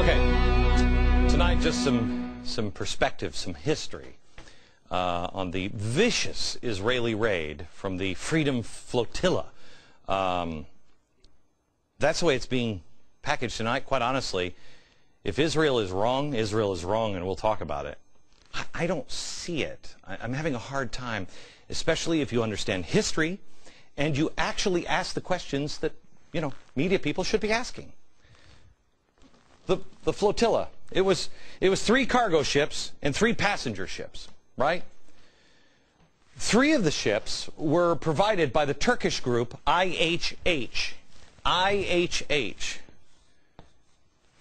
Okay, tonight just some perspective, some history on the vicious Israeli raid from the Freedom Flotilla. That's the way it's being packaged tonight. Quite honestly, if Israel is wrong, and we'll talk about it. I don't see it. I'm having a hard time, especially if you understand history and you actually ask the questions that, you know, media people should be asking. The flotilla, it was 3 cargo ships and 3 passenger ships, right? 3 of the ships were provided by the Turkish group IHH. IHH.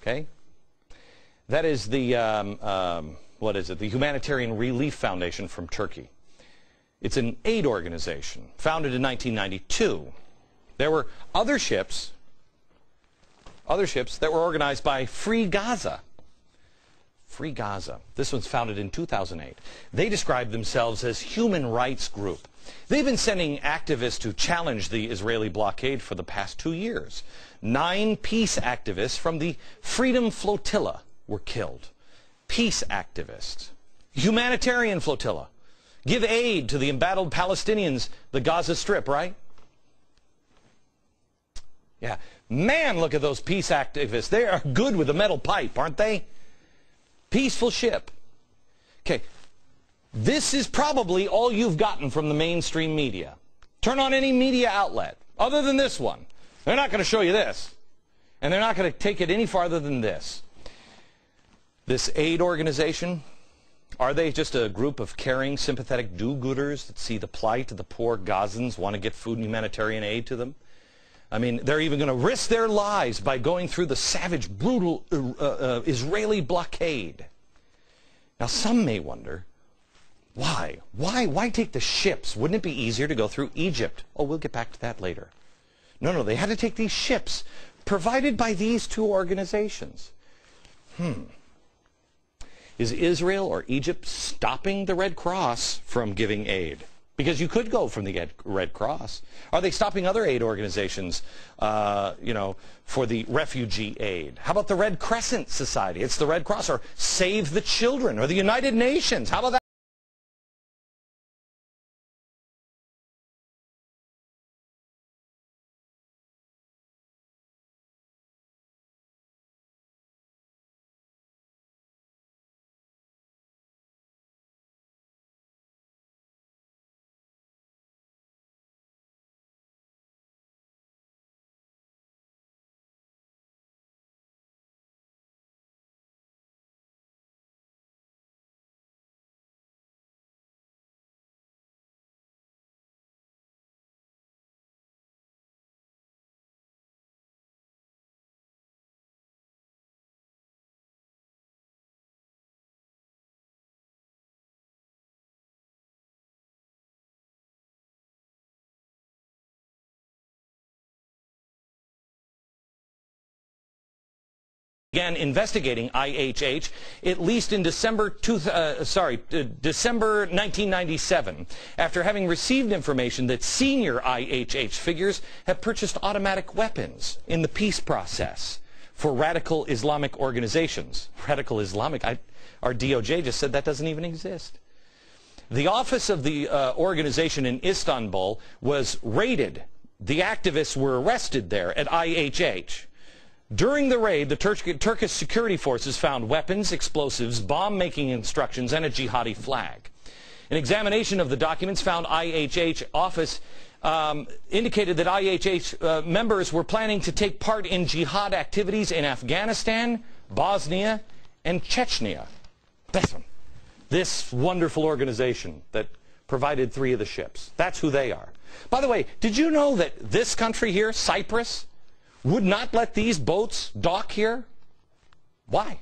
Okay? That is the, what is it? The Humanitarian Relief Foundation from Turkey. It's an aid organization founded in 1992. There were other ships that were organized by Free Gaza. Free Gaza. This one's founded in 2008. They describe themselves as human rights group. They've been sending activists to challenge the Israeli blockade for the past 2 years. 9 peace activists from the Freedom Flotilla were killed. Peace activists. Humanitarian flotilla. Give aid to the embattled Palestinians, the Gaza Strip, right? Yeah. Man, look at those peace activists. They are good with a metal pipe, aren't they? Peaceful ship. Okay. This is probably all you've gotten from the mainstream media. Turn on any media outlet, other than this one. They're not going to show you this. And they're not going to take it any farther than this. This aid organization, are they just a group of caring, sympathetic do-gooders that see the plight of the poor Gazans, want to get food and humanitarian aid to them? I mean, they're even going to risk their lives by going through the savage, brutal Israeli blockade. Now, some may wonder, why? Why take the ships? Wouldn't it be easier to go through Egypt? Oh, we'll get back to that later. No, they had to take these ships provided by these 2 organizations. Is Israel or Egypt stopping the Red Cross from giving aid? Because you could go from the Red Cross. Are they stopping other aid organizations, you know, for the refugee aid? How about the Red Crescent Society? It's the Red Cross. Or Save the Children, or the United Nations. How about that? Began investigating IHH at least in December 1997, after having received information that senior IHH figures have purchased automatic weapons in the peace process for radical Islamic organizations. Radical Islamic? Our DOJ just said that doesn't even exist. The office of the organization in Istanbul was raided. The activists were arrested there at IHH. During the raid, the Turkish security forces found weapons, explosives, bomb-making instructions, and a jihadi flag. An examination of the documents found IHH office indicated that IHH members were planning to take part in jihad activities in Afghanistan, Bosnia, and Chechnya. This wonderful organization that provided 3 of the ships. That's who they are. By the way, did you know that this country here, Cyprus, would not let these boats dock here? Why?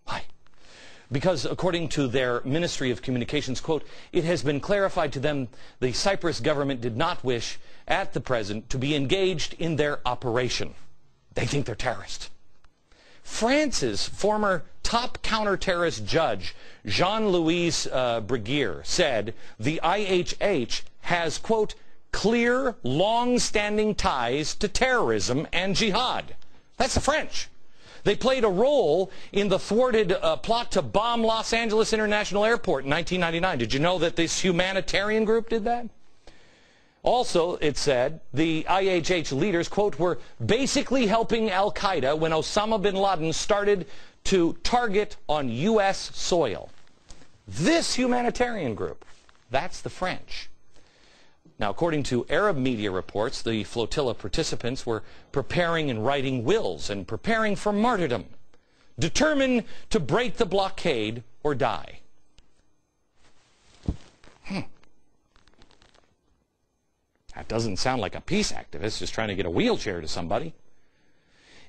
Why? Because according to their Ministry of Communications, quote, it has been clarified to them the Cyprus government did not wish at the present to be engaged in their operation. They think they're terrorists. France's former top counter-terrorist judge, Jean-Louis Bruguière, said the IHH has, quote, clear, long-standing ties to terrorism and jihad. That's the French. They played a role in the thwarted plot to bomb Los Angeles International Airport in 1999. Did you know that this humanitarian group did that? Also, it said, the IHH leaders, quote, were basically helping al-Qaeda when Osama bin Laden started to target on U.S. soil. This humanitarian group, that's the French. Now, according to Arab media reports, the flotilla participants were preparing and writing wills and preparing for martyrdom, determined to break the blockade or die. That doesn't sound like a peace activist just trying to get a wheelchair to somebody.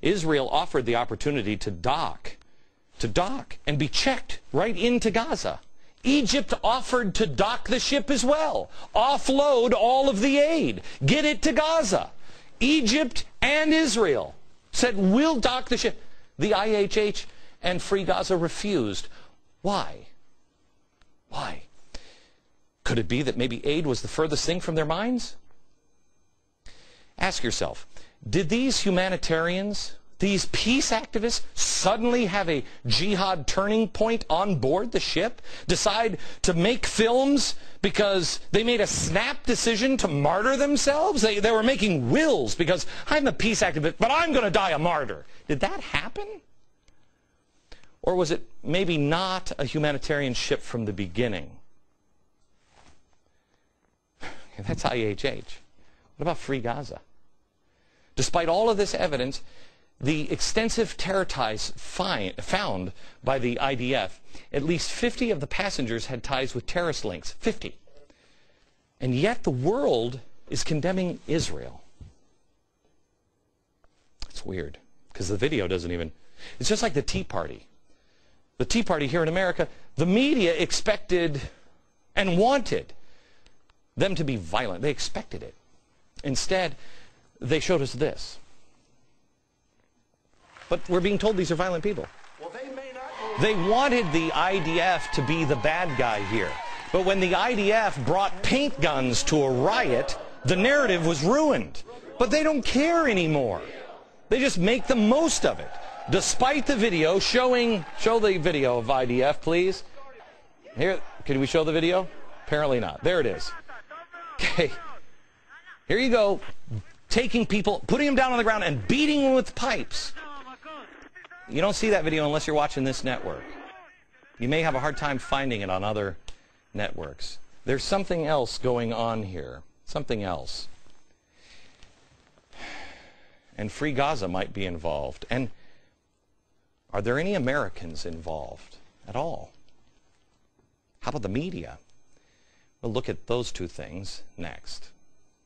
Israel offered the opportunity to dock and be checked right into Gaza. Egypt offered to dock the ship as well, offload all of the aid, get it to Gaza. Egypt and Israel said, we'll dock the ship. The IHH and Free Gaza refused. Why? Why? Could it be that maybe aid was the furthest thing from their minds? Ask yourself, did these humanitarians, these peace activists, suddenly have a jihad turning point on board the ship? Decide to make films because they made a snap decision to martyr themselves? They were making wills because I'm a peace activist, but I'm going to die a martyr. Did that happen? Or was it maybe not a humanitarian ship from the beginning? That's IHH. What about Free Gaza? Despite all of this evidence, the extensive terror ties found by the IDF, at least 50 of the passengers had ties with terrorist links. 50. And yet the world is condemning Israel. It's weird, because the video doesn't even... It's just like the Tea Party. The Tea Party here in America, the media expected and wanted them to be violent. They expected it. Instead, they showed us this. But we're being told these are violent people. Well, they wanted the IDF to be the bad guy here. But when the IDF brought paint guns to a riot, the narrative was ruined. But they don't care anymore. They just make the most of it. Despite the video showing... Show the video of IDF, please. Here, can we show the video? Apparently not. There it is. Okay. Here you go. Taking people, putting them down on the ground and beating them with pipes. You don't see that video unless you're watching this network. You may have a hard time finding it on other networks. There's something else going on here. Something else. And Free Gaza might be involved. And are there any Americans involved at all? How about the media? We'll look at those two things next.